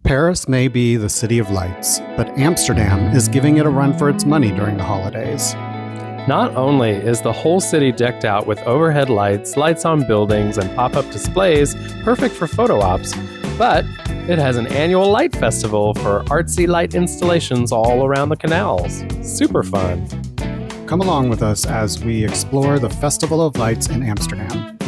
Paris may be the city of lights, but Amsterdam is giving it a run for its money during the holidays. Not only is the whole city decked out with overhead lights, lights on buildings, and pop-up displays perfect for photo ops, but it has an annual light festival for artsy light installations all around the canals. Super fun. Come along with us as we explore the Festival of Lights in Amsterdam.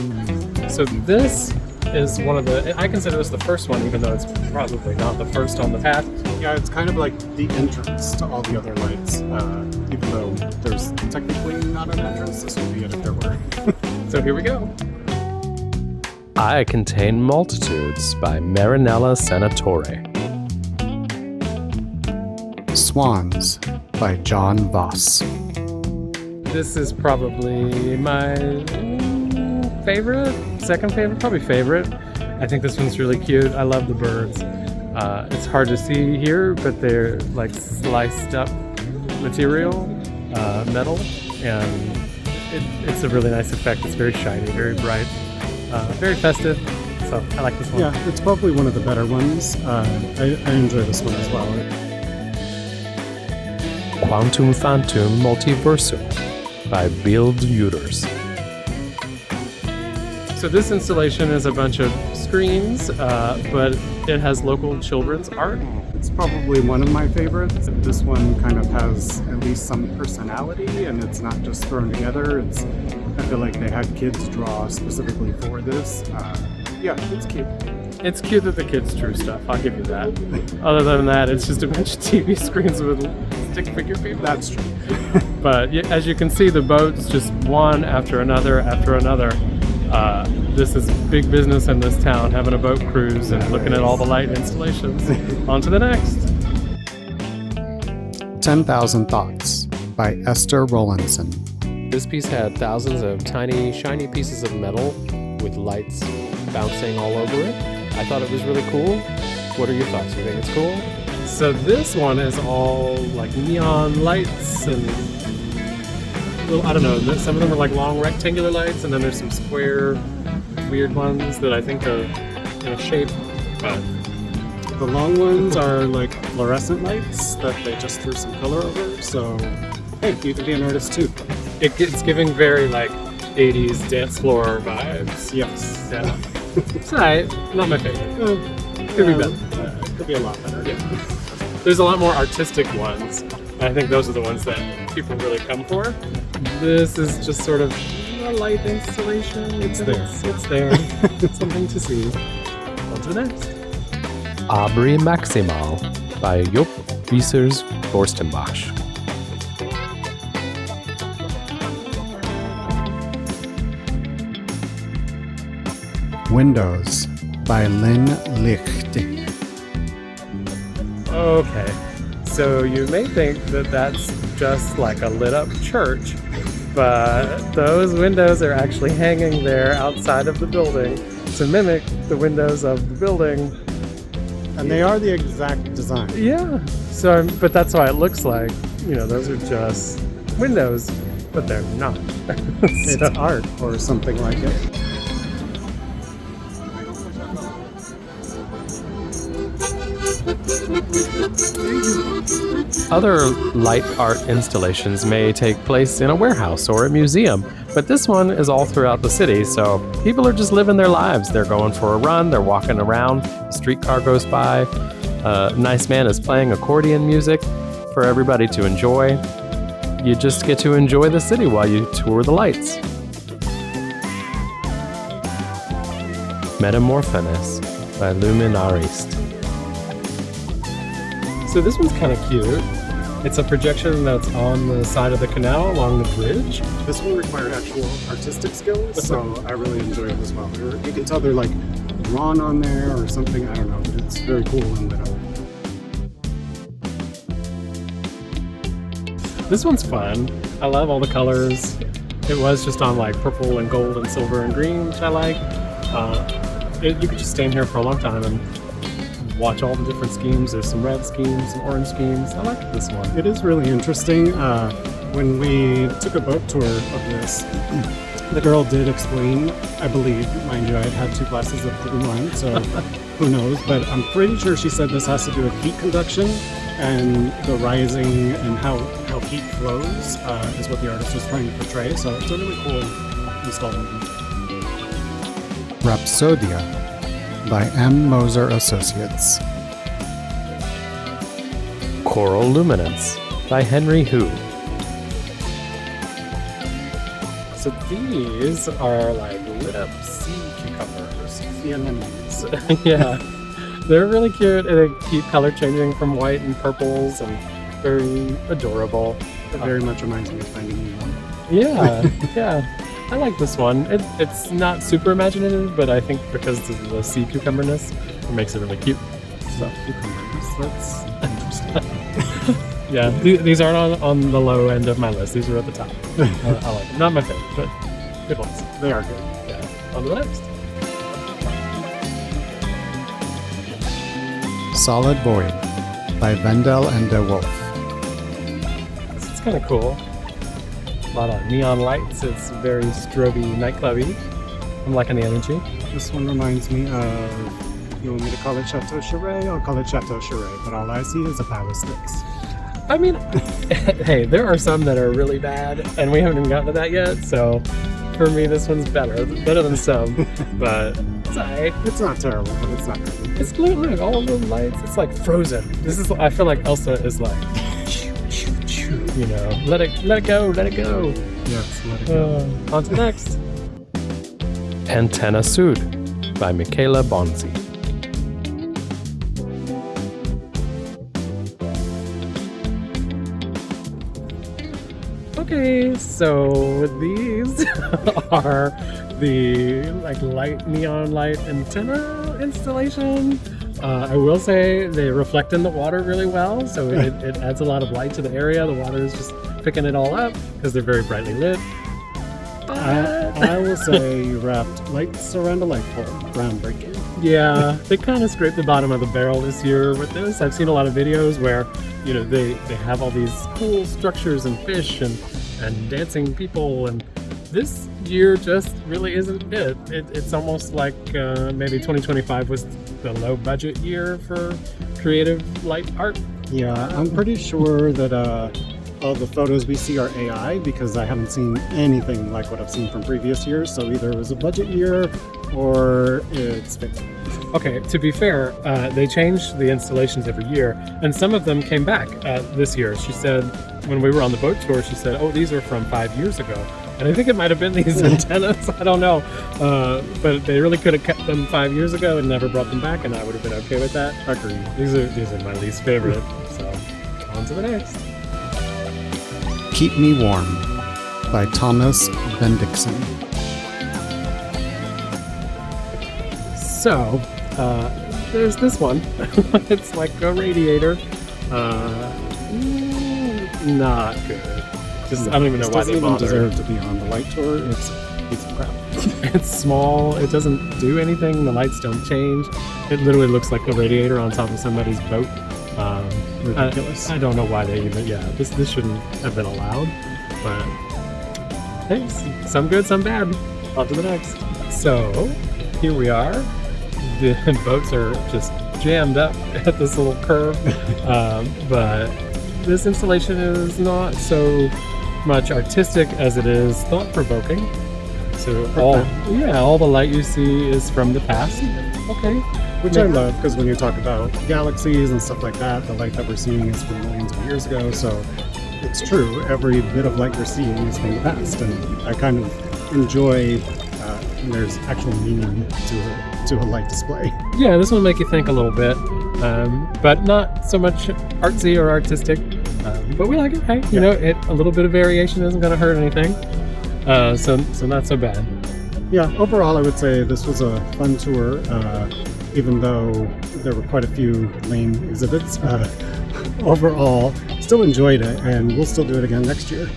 So this is one of I consider this the first one, even though it's probably not the first on the path. Yeah, it's kind of like the entrance to all the other lights, even though there's technically not an entrance. This would be it if there were. So here we go. I Contain Multitudes by Marinella Senatore. Swans by John Voss. This is probably my favorite, second favorite, probably favorite. I think this one's really cute. I love the birds. It's hard to see here, but they're like sliced up material, metal, and it's a really nice effect. It's very shiny, very bright, very festive. So I like this one. Yeah, it's probably one of the better ones. I enjoy this one as well. Quantum Phantom Multiversum by Bild Juters. So this installation is a bunch of screens, but it has local children's art. It's probably one of my favorites. This one kind of has at least some personality, and it's not just thrown together. I feel like they had kids draw specifically for this. Yeah, it's cute. It's cute that the kids drew stuff, I'll give you that. Other than that, it's just a bunch of TV screens with stick figure people. That's true. But as you can see, the boats just one after another after another. This is big business in this town, having a boat cruise and looking at all the light installations. On to the next. 10,000 Thoughts by Esther Rollinson. This piece had thousands of tiny, shiny pieces of metal with lights bouncing all over it. I thought it was really cool. What are your thoughts? You think it's cool? So this one is all like neon lights and I don't know, some of them are like long rectangular lights, and then there's some square, weird ones that I think are in a shape, but the long ones are like fluorescent lights that they just threw some color over, so hey, you could be an artist too. It's giving very like 80s dance floor vibes. Yes. Yeah. It's alright, not my favorite. Could be better. Could be a lot better. Yeah. There's a lot more artistic ones. I think those are the ones that people really come for. This is just sort of a light installation. It's there. It's there. Something to see. On to the next. Abri Maximal by Job Wiesers Borstenbach. Windows by Lynn Lichting. Okay. So you may think that that's just like a lit up church, but those windows are actually hanging there outside of the building to mimic the windows of the building. And they are the exact design. Yeah. So, but that's why it looks like, those are just windows, but they're not. It's art or something like it. Other light art installations may take place in a warehouse or a museum, but this one is all throughout the city, so people are just living their lives. They're going for a run, they're walking around, a streetcar goes by, a nice man is playing accordion music for everybody to enjoy. You just get to enjoy the city while you tour the lights. Metamorphosis by Luminarist. So this one's kind of cute. It's a projection that's on the side of the canal along the bridge. This one required actual artistic skills, so I really enjoy it as well. You can tell they're like drawn on there or something, I don't know, but it's very cool and lit up. This one's fun. I love all the colors. It was just on like purple and gold and silver and green, which I like. You could just stand here for a long time and watch all the different schemes. There's some red schemes, some orange schemes. I like this one. It is really interesting. When we took a boat tour of this, The girl did explain, I believe, mind you, I had 2 glasses of blue wine, so who knows, but I'm pretty sure she said this has to do with heat conduction and the rising and how heat flows is what the artist was trying to portray, so it's a really cool installment. Rhapsodia by M. Moser Associates. Coral Luminance by Henry Hu. So these are like lit up sea cucumbers. The anemones. Yeah, they're really cute and they keep color changing from white and purples and very adorable. It very much reminds me of Finding Nemo. Yeah, yeah. I like this one. It's not super imaginative, but I think because of the sea cucumberness, it makes it really cute. So Cucumbers, that's interesting. yeah, these aren't on the low end of my list. These are at the top. I like them. Not my favorite, but good ones. They are good. Yeah. On to the next. Solid Void by Vendel and De Wolf. This is kind of cool. A lot of neon lights. It's very stroby, nightclubby. I'm liking the energy. This one reminds me of, you want me to call it Chateau Charest? I'll call it Chateau Charest, but all I see is a pile of sticks. I mean, hey, there are some that are really bad, and we haven't even gotten to that yet, so for me, this one's better than some, but it's alright. It's not terrible, but it's not good. It's look, all the lights, it's like Frozen. I feel like Elsa is like, you know, let it go. Yes, let it go. On to the next. Antenna Sud by Michaela Bonzi. Okay, so these are the like neon light antenna installation. I will say they reflect in the water really well, so it adds a lot of light to the area. The water is just picking it all up because they're very brightly lit. I will say you wrapped lights around a light pole. Groundbreaking. Yeah, they kind of scraped the bottom of the barrel this year with this. I've seen a lot of videos where, you know, they have all these cool structures and fish and dancing people, and this year just really isn't it. It's almost like maybe 2025 was the low budget year for creative light art. Yeah, I'm pretty sure that all the photos we see are AI because I haven't seen anything like what I've seen from previous years. So either it was a budget year or it's fake. Okay, to be fair, they changed the installations every year, and some of them came back this year. She said, when we were on the boat tour, she said, oh, these are from 5 years ago. And I think it might have been these antennas, I don't know. But they really could have kept them 5 years ago and never brought them back, and I would have been okay with that. Agreed. These are my least favorite, so on to the next. Keep Me Warm by Thomas Bendixson. So, there's this one. It's like a radiator. Not good. Just, I don't even know why they bother. Deserve to be on the light tour. It's a piece of crap. It's small. It doesn't do anything. The lights don't change. It literally looks like a radiator on top of somebody's boat. Ridiculous. I don't know why they even. Yeah, this shouldn't have been allowed. But hey, some good, some bad. On to the next. So here we are. The boats are just jammed up at this little curve, but this installation is not so much artistic as it is thought-provoking. So all the light you see is from the past. Okay. Which I love, because when you talk about galaxies and stuff like that, the light that we're seeing is from millions of years ago. So it's true, every bit of light you're seeing is from the past, and I kind of enjoy there's actual meaning to a light display. Yeah, this will make you think a little bit, but not so much artsy or artistic. But we like it. Hey, you know, a little bit of variation isn't going to hurt anything. So not so bad. Yeah, overall, I would say this was a fun tour, even though there were quite a few lame exhibits. Overall, still enjoyed it, and we'll still do it again next year.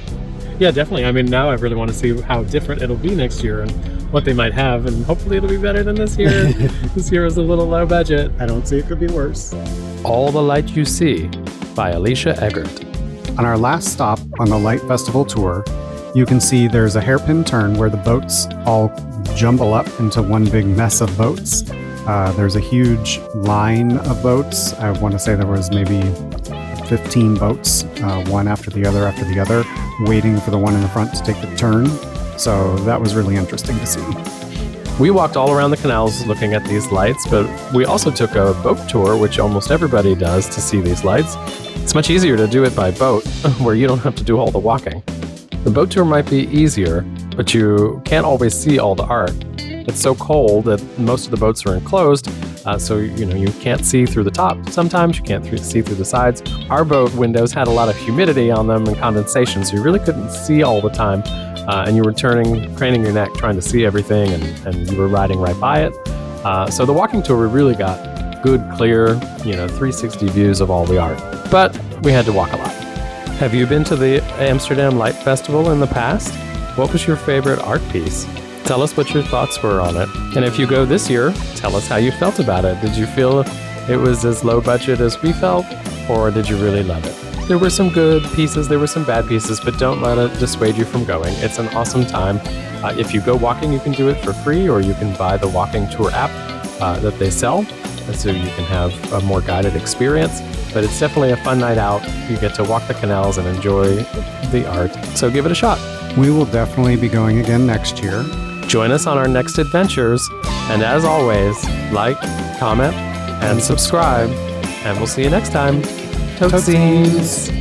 Yeah, definitely. I mean, now I really want to see how different it'll be next year and what they might have, and hopefully it'll be better than this year. This year was a little low budget. I don't see it could be worse. All the Light You See by Alicia Eggert. On our last stop on the Light Festival tour, You can see there's a hairpin turn where the boats all jumble up into one big mess of boats. There's a huge line of boats. I want to say there was maybe 15 boats, one after the other, waiting for the one in the front to take the turn. So that was really interesting to see. We walked all around the canals looking at these lights, but we also took a boat tour, which almost everybody does to see these lights. It's much easier to do it by boat, where you don't have to do all the walking. The boat tour might be easier, but you can't always see all the art. It's so cold that most of the boats are enclosed, so you can't see through the top. Sometimes you can't see through the sides. Our boat windows had a lot of humidity on them and condensation, so you really couldn't see all the time. And you were craning your neck, trying to see everything, and you were riding right by it. So the walking tour, we really got good, clear, 360 views of all the art. But we had to walk a lot. Have you been to the Amsterdam Light Festival in the past? What was your favorite art piece? Tell us what your thoughts were on it. And if you go this year, tell us how you felt about it. Did you feel it was as low budget as we felt, or did you really love it? There were some good pieces, there were some bad pieces, but don't let it dissuade you from going. It's an awesome time. If you go walking, you can do it for free, or you can buy the walking tour app that they sell, so you can have a more guided experience. But it's definitely a fun night out. You get to walk the canals and enjoy the art. So give it a shot. We will definitely be going again next year. Join us on our next adventures. And as always, like, comment, and subscribe. And we'll see you next time. Totsies!